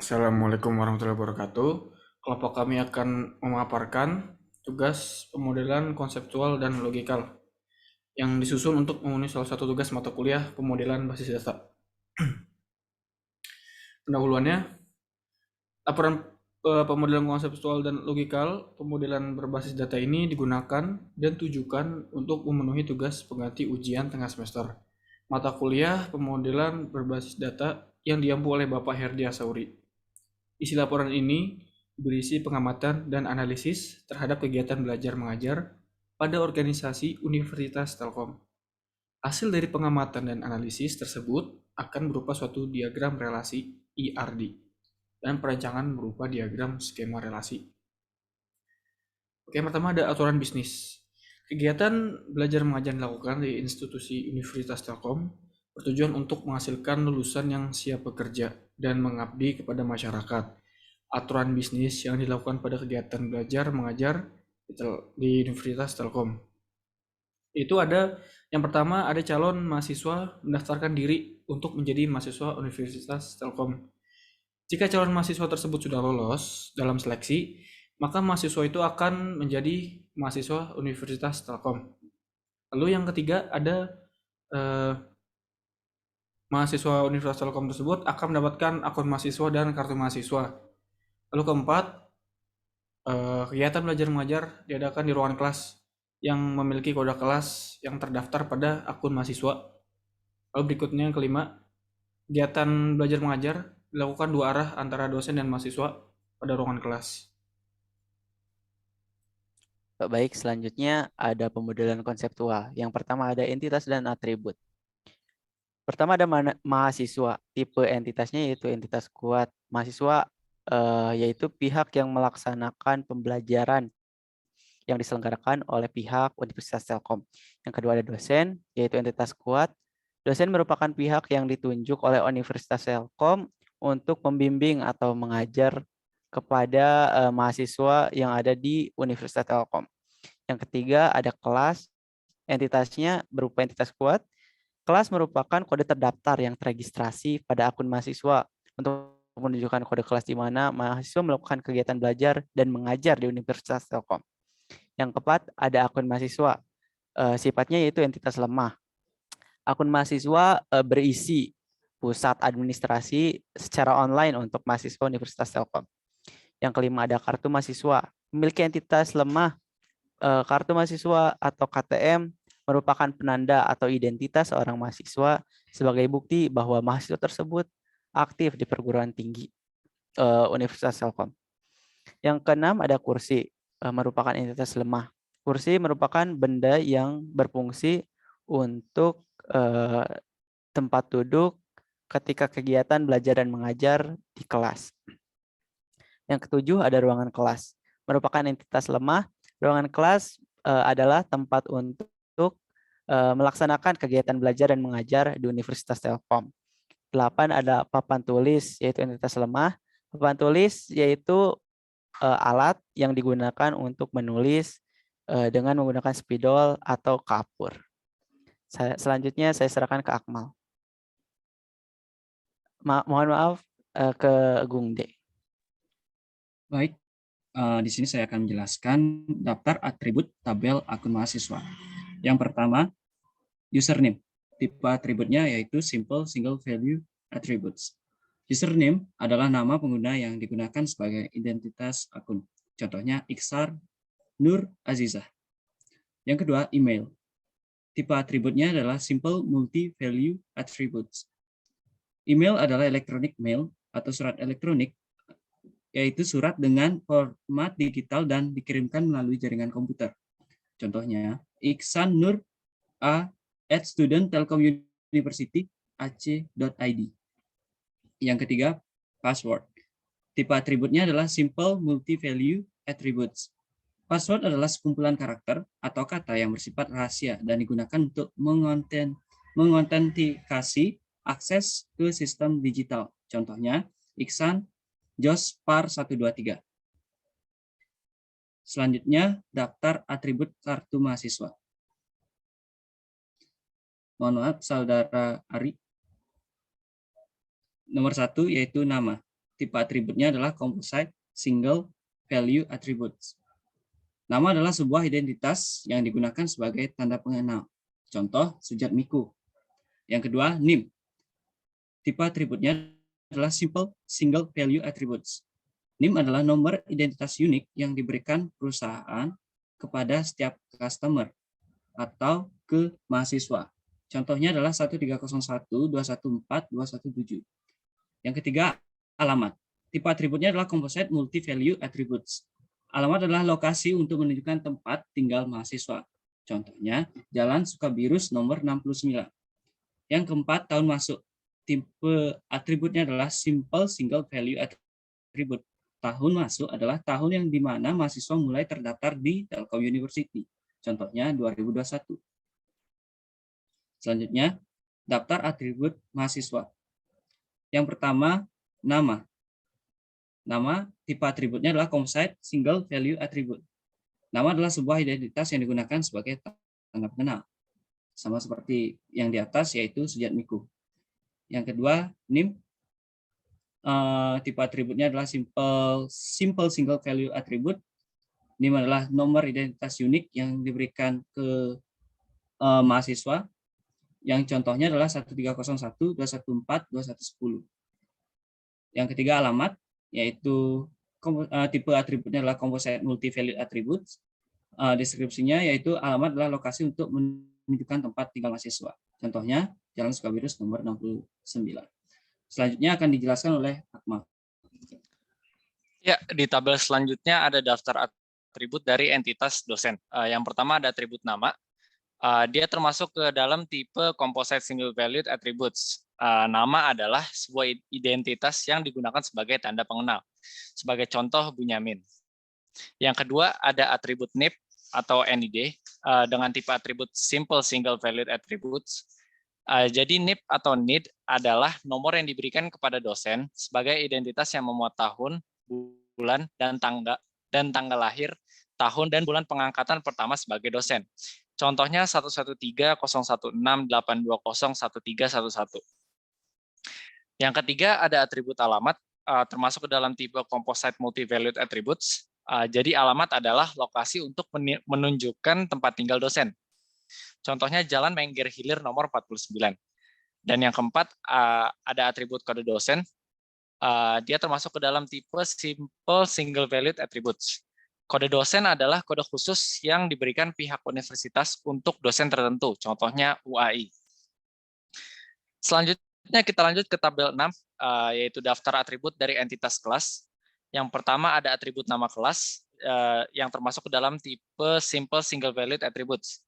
Assalamualaikum warahmatullahi wabarakatuh. Kelompok kami akan memaparkan tugas pemodelan konseptual dan logikal yang disusun untuk memenuhi salah satu tugas mata kuliah pemodelan basis data. Pendahuluannya, laporan pemodelan konseptual dan logikal pemodelan berbasis data ini digunakan dan tujukan untuk memenuhi tugas pengganti ujian tengah semester. Mata kuliah pemodelan berbasis data yang diampu oleh Bapak Herdi Asauri. Isi laporan ini berisi pengamatan dan analisis terhadap kegiatan belajar mengajar pada organisasi Universitas Telkom. Hasil dari pengamatan dan analisis tersebut akan berupa suatu diagram relasi IRD dan perancangan berupa diagram skema relasi. Oke, yang pertama ada aturan bisnis. Kegiatan belajar mengajar dilakukan di institusi Universitas Telkom bertujuan untuk menghasilkan lulusan yang siap bekerja dan mengabdi kepada masyarakat. Aturan bisnis yang dilakukan pada kegiatan belajar mengajar di Universitas Telkom. Itu ada yang pertama ada calon mahasiswa mendaftarkan diri untuk menjadi mahasiswa Universitas Telkom. Jika calon mahasiswa tersebut sudah lolos dalam seleksi, maka mahasiswa itu akan menjadi mahasiswa Universitas Telkom. Lalu yang ketiga ada eh, mahasiswa Universitas Telkom tersebut akan mendapatkan akun mahasiswa dan kartu mahasiswa. Lalu keempat, kegiatan belajar mengajar diadakan di ruangan kelas yang memiliki kode kelas yang terdaftar pada akun mahasiswa. Lalu berikutnya yang kelima, kegiatan belajar mengajar dilakukan dua arah antara dosen dan mahasiswa pada ruangan kelas. Baik, selanjutnya ada pemodelan konseptual. Yang pertama ada entitas dan atribut. Pertama ada mahasiswa. Tipe entitasnya yaitu entitas kuat. Mahasiswa yaitu pihak yang melaksanakan pembelajaran yang diselenggarakan oleh pihak Universitas Telkom. Yang kedua ada dosen, yaitu entitas kuat. Dosen merupakan pihak yang ditunjuk oleh Universitas Telkom untuk membimbing atau mengajar kepada mahasiswa yang ada di Universitas Telkom. Yang ketiga ada kelas, entitasnya berupa entitas kuat. Kelas merupakan kode terdaftar yang terregistrasi pada akun mahasiswa untuk menunjukkan kode kelas di mana mahasiswa melakukan kegiatan belajar dan mengajar di Universitas Telkom. Yang keempat, ada akun mahasiswa. Sifatnya yaitu entitas lemah. Akun mahasiswa berisi pusat administrasi secara online untuk mahasiswa Universitas Telkom. Yang kelima, ada kartu mahasiswa. Memiliki entitas lemah. Kartu mahasiswa atau KTM merupakan penanda atau identitas seorang mahasiswa sebagai bukti bahwa mahasiswa tersebut aktif di perguruan tinggi Universitas Telkom. Yang keenam ada kursi, merupakan entitas lemah. Kursi merupakan benda yang berfungsi untuk tempat duduk ketika kegiatan belajar dan mengajar di kelas. Yang ketujuh ada ruangan kelas, merupakan entitas lemah. Ruangan kelas adalah tempat untuk melaksanakan kegiatan belajar dan mengajar di Universitas Telkom. 8 ada papan tulis, yaitu entitas lemah. Papan tulis yaitu alat yang digunakan untuk menulis dengan menggunakan spidol atau kapur. Selanjutnya saya serahkan ke Akmal. Mohon maaf ke Gungde. Baik, di sini saya akan menjelaskan daftar atribut tabel akun mahasiswa. Yang pertama, username. Tipe atributnya yaitu simple single value attributes. Username adalah nama pengguna yang digunakan sebagai identitas akun. Contohnya Iksar Nur Azizah. Yang kedua, email. Tipe atributnya adalah simple multi-value attributes. Email adalah electronic mail atau surat elektronik, yaitu surat dengan format digital dan dikirimkan melalui jaringan komputer. Contohnya, Iksan Nur A at student Telkom University ac.id. Yang ketiga, password. Tipe atributnya adalah simple multi-value attributes. Password adalah sekumpulan karakter atau kata yang bersifat rahasia dan digunakan untuk mengotentikasi akses ke sistem digital. Contohnya, Iksan Jospar 123. Selanjutnya, daftar atribut kartu mahasiswa. Mohon maaf, Saudara Ari. Nomor 1 yaitu nama. Tipe atributnya adalah Composite Single Value Attributes. Nama adalah sebuah identitas yang digunakan sebagai tanda pengenal. Contoh, Sujat Miku. Yang kedua, NIM. Tipe atributnya adalah Simple Single Value Attributes. NIM adalah nomor identitas unik yang diberikan perusahaan kepada setiap customer atau ke mahasiswa. Contohnya adalah 1301, 214, 217. Yang ketiga, alamat. Tipe atributnya adalah Composite Multi-Value Attributes. Alamat adalah lokasi untuk menunjukkan tempat tinggal mahasiswa. Contohnya, Jalan Sukabirus nomor 69. Yang keempat, tahun masuk. Tipe atributnya adalah Simple Single Value Attribute. Tahun masuk adalah tahun yang di mana mahasiswa mulai terdaftar di Telkom University. Contohnya 2021. Selanjutnya, daftar atribut mahasiswa. Yang pertama, nama. Nama tipe atributnya adalah Composite Single Value Attribute. Nama adalah sebuah identitas yang digunakan sebagai tanda pengenal. Sama seperti yang di atas, yaitu Sujat Miku. Yang kedua, NIM. Tipe atributnya adalah Simple Single Value Attribute. NIM adalah nomor identitas unik yang diberikan ke mahasiswa. Yang contohnya adalah 1301, 214, 2110. Yang ketiga, alamat, yaitu tipe atributnya adalah Composite Multi-Value Attributes. Deskripsinya yaitu alamat adalah lokasi untuk menunjukkan tempat tinggal mahasiswa. Contohnya, Jalan Sukabirus nomor 69. Selanjutnya akan dijelaskan oleh Akmal. Ya, di tabel selanjutnya ada daftar atribut dari entitas dosen. Yang pertama ada atribut nama. Dia termasuk ke dalam tipe Composite Single Valued Attributes. Nama adalah sebuah identitas yang digunakan sebagai tanda pengenal. Sebagai contoh, Bunyamin. Yang kedua, ada atribut NIP atau NID dengan tipe atribut Simple Single Valued Attributes. Jadi NIP atau NID adalah nomor yang diberikan kepada dosen sebagai identitas yang memuat tahun, bulan, dan tanggal lahir, tahun dan bulan pengangkatan pertama sebagai dosen. Contohnya 1130168201311. Yang ketiga ada atribut alamat, termasuk ke dalam tipe Composite Multi-Valued Attributes. Jadi alamat adalah lokasi untuk menunjukkan tempat tinggal dosen. Contohnya Jalan Mengger Hilir nomor 49. Dan yang keempat ada atribut kode dosen. Dia termasuk ke dalam tipe Simple Single Valued Attributes. Kode dosen adalah kode khusus yang diberikan pihak universitas untuk dosen tertentu, contohnya UAI. Selanjutnya kita lanjut ke tabel 6, yaitu daftar atribut dari entitas kelas. Yang pertama ada atribut nama kelas, yang termasuk ke dalam tipe Simple Single Valued Attributes.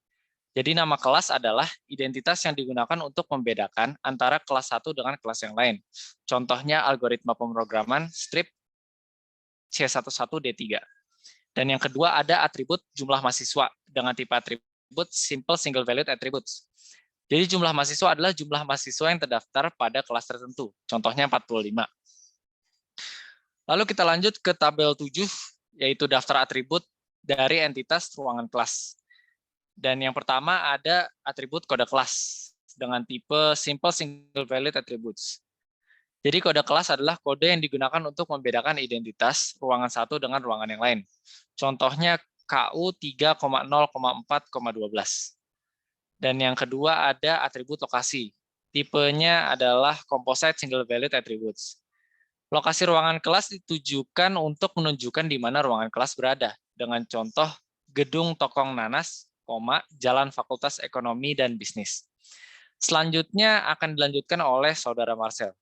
Jadi nama kelas adalah identitas yang digunakan untuk membedakan antara kelas 1 dengan kelas yang lain. Contohnya algoritma pemrograman strip C11D3. Dan yang kedua ada atribut jumlah mahasiswa dengan tipe atribut Simple Single Valued Attributes. Jadi jumlah mahasiswa adalah jumlah mahasiswa yang terdaftar pada kelas tertentu. Contohnya 45. Lalu kita lanjut ke tabel 7, yaitu daftar atribut dari entitas ruangan kelas. Dan yang pertama ada atribut kode kelas dengan tipe Simple Single Valued Attributes. Jadi kode kelas adalah kode yang digunakan untuk membedakan identitas ruangan satu dengan ruangan yang lain. Contohnya KU 3,0,4,12. Dan yang kedua ada atribut lokasi. Tipenya adalah Composite Single Valued Attributes. Lokasi ruangan kelas ditujukan untuk menunjukkan di mana ruangan kelas berada. Dengan contoh Gedung Tokong Nanas, Jalan Fakultas Ekonomi dan Bisnis. Selanjutnya akan dilanjutkan oleh Saudara Marcel.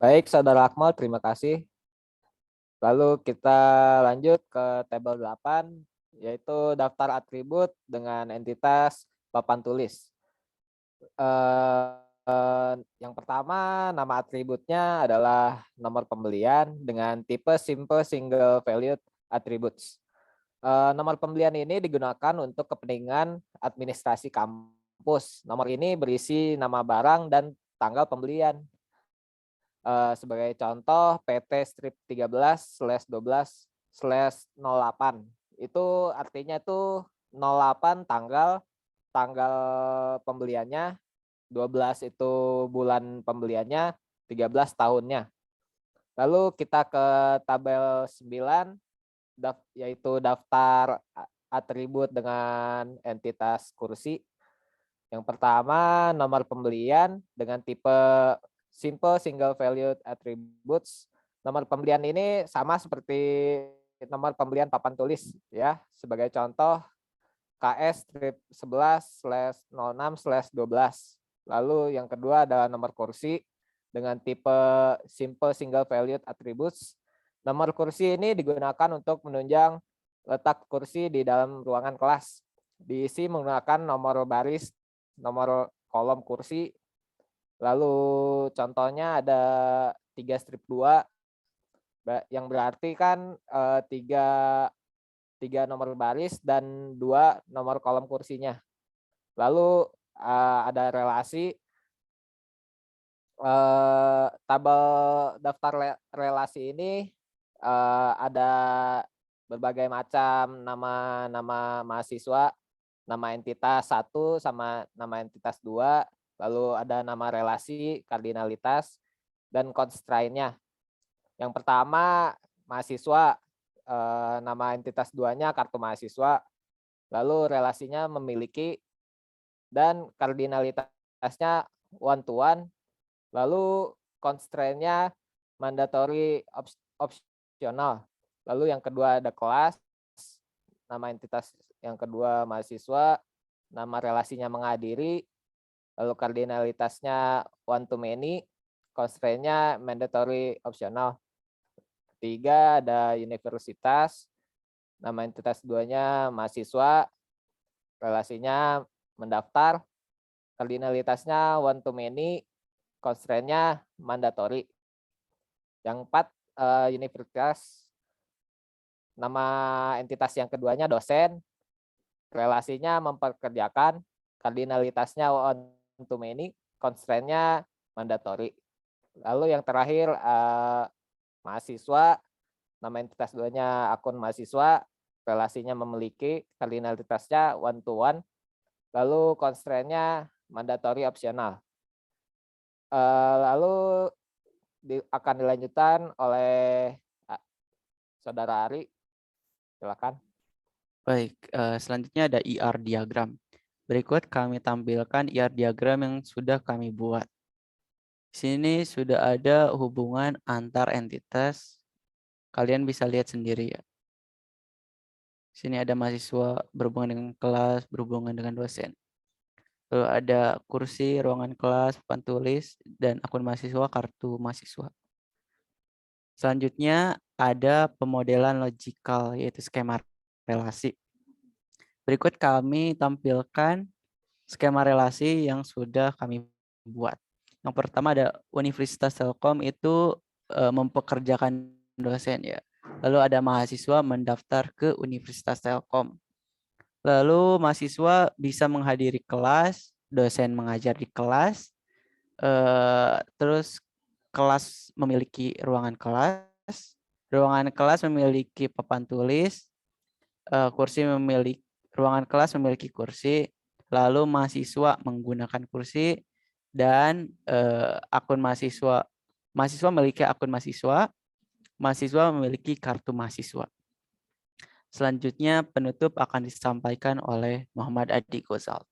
Baik, Saudara Akmal, terima kasih. Lalu kita lanjut ke tabel 8, yaitu daftar atribut dengan entitas papan tulis. Yang pertama, nama atributnya adalah nomor pembelian dengan tipe Simple Single Valued Attributes. Nomor pembelian ini digunakan untuk kepentingan administrasi kampus. Nomor ini berisi nama barang dan tanggal pembelian. Sebagai contoh PT strip 13/12/08 itu artinya itu 08 tanggal pembeliannya 12 itu bulan pembeliannya, 13 tahunnya. Lalu kita ke tabel 9, yaitu daftar atribut dengan entitas kursi. Yang pertama, nomor pembelian dengan tipe simple single valued attributes. Nomor pembelian ini sama seperti nomor pembelian papan tulis ya. Sebagai contoh, KS strip 11/06/12. Lalu yang kedua adalah nomor kursi dengan tipe simple single valued attributes. Nomor kursi ini digunakan untuk menunjang letak kursi di dalam ruangan kelas. Diisi menggunakan nomor baris, nomor kolom kursi. Lalu contohnya ada 3 strip 2, yang berarti kan 3 nomor baris dan 2 nomor kolom kursinya. Lalu ada relasi, tabel daftar relasi ini ada berbagai macam nama mahasiswa, nama entitas 1 sama nama entitas 2, lalu ada nama relasi, kardinalitas, dan constraint-nya. Yang pertama mahasiswa, nama entitas 2-nya kartu mahasiswa, lalu relasinya memiliki, dan kardinalitasnya one to one, lalu constraint-nya mandatory optional. Lalu yang kedua ada kelas, nama entitas yang kedua mahasiswa, nama relasinya menghadiri, lalu kardinalitasnya one to many, constraint-nya mandatory optional. Ketiga ada universitas, nama entitas 2-nya mahasiswa, relasinya mendaftar, kardinalitasnya one to many, constraint-nya mandatory. Yang 4 universitas, nama entitas yang keduanya dosen, relasinya memperkerjakan, kardinalitasnya one to many, constraint-nya mandatory. Lalu yang terakhir mahasiswa, nama entitas 2-nya akun mahasiswa, relasinya memiliki, kardinalitasnya one to one, lalu constraint-nya mandatory optional. Lalu akan dilanjutkan oleh Saudara Ari, silakan. Baik, selanjutnya ada ER diagram. Berikut kami tampilkan ER diagram yang sudah kami buat. Di sini sudah ada hubungan antar entitas. Kalian bisa lihat sendiri ya. Di sini ada mahasiswa berhubungan dengan kelas, berhubungan dengan dosen. Lalu ada kursi, ruangan kelas, papan tulis, dan akun mahasiswa, kartu mahasiswa. Selanjutnya ada pemodelan logikal, yaitu skema relasi. Berikut kami tampilkan skema relasi yang sudah kami buat. Yang pertama ada Universitas Telkom itu mempekerjakan dosen ya. Lalu ada mahasiswa mendaftar ke Universitas Telkom. Lalu mahasiswa bisa menghadiri kelas, dosen mengajar di kelas, terus kelas memiliki ruangan kelas memiliki papan tulis, ruangan kelas memiliki kursi, lalu mahasiswa menggunakan kursi, dan akun mahasiswa memiliki akun mahasiswa memiliki kartu mahasiswa. Selanjutnya penutup akan disampaikan oleh Muhammad Adi Ghazal.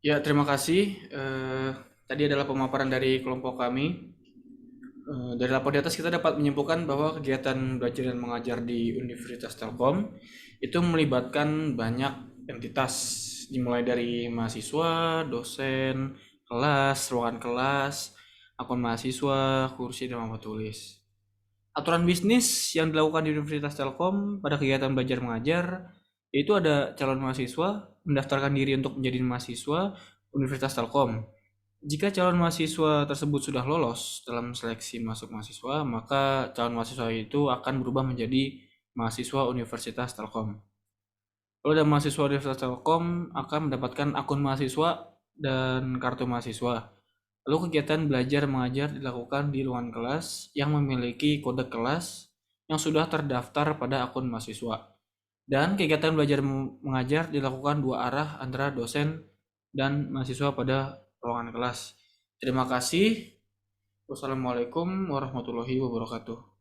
Ya, terima kasih. Tadi adalah pemaparan dari kelompok kami. Dari laporan di atas kita dapat menyimpulkan bahwa kegiatan belajar dan mengajar di Universitas Telkom itu melibatkan banyak entitas, dimulai dari mahasiswa, dosen, kelas, ruangan kelas, akun mahasiswa, kursi, dan papan tulis. Aturan bisnis yang dilakukan di Universitas Telkom pada kegiatan belajar mengajar yaitu ada calon mahasiswa mendaftarkan diri untuk menjadi mahasiswa Universitas Telkom. Jika calon mahasiswa tersebut sudah lolos dalam seleksi masuk mahasiswa, maka calon mahasiswa itu akan berubah menjadi mahasiswa Universitas Telkom. Lalu ada mahasiswa Universitas Telkom akan mendapatkan akun mahasiswa dan kartu mahasiswa. Lalu kegiatan belajar mengajar dilakukan di ruangan kelas yang memiliki kode kelas yang sudah terdaftar pada akun mahasiswa. Dan kegiatan belajar mengajar dilakukan dua arah antara dosen dan mahasiswa pada ruangan kelas. Terima kasih. Wassalamualaikum warahmatullahi wabarakatuh.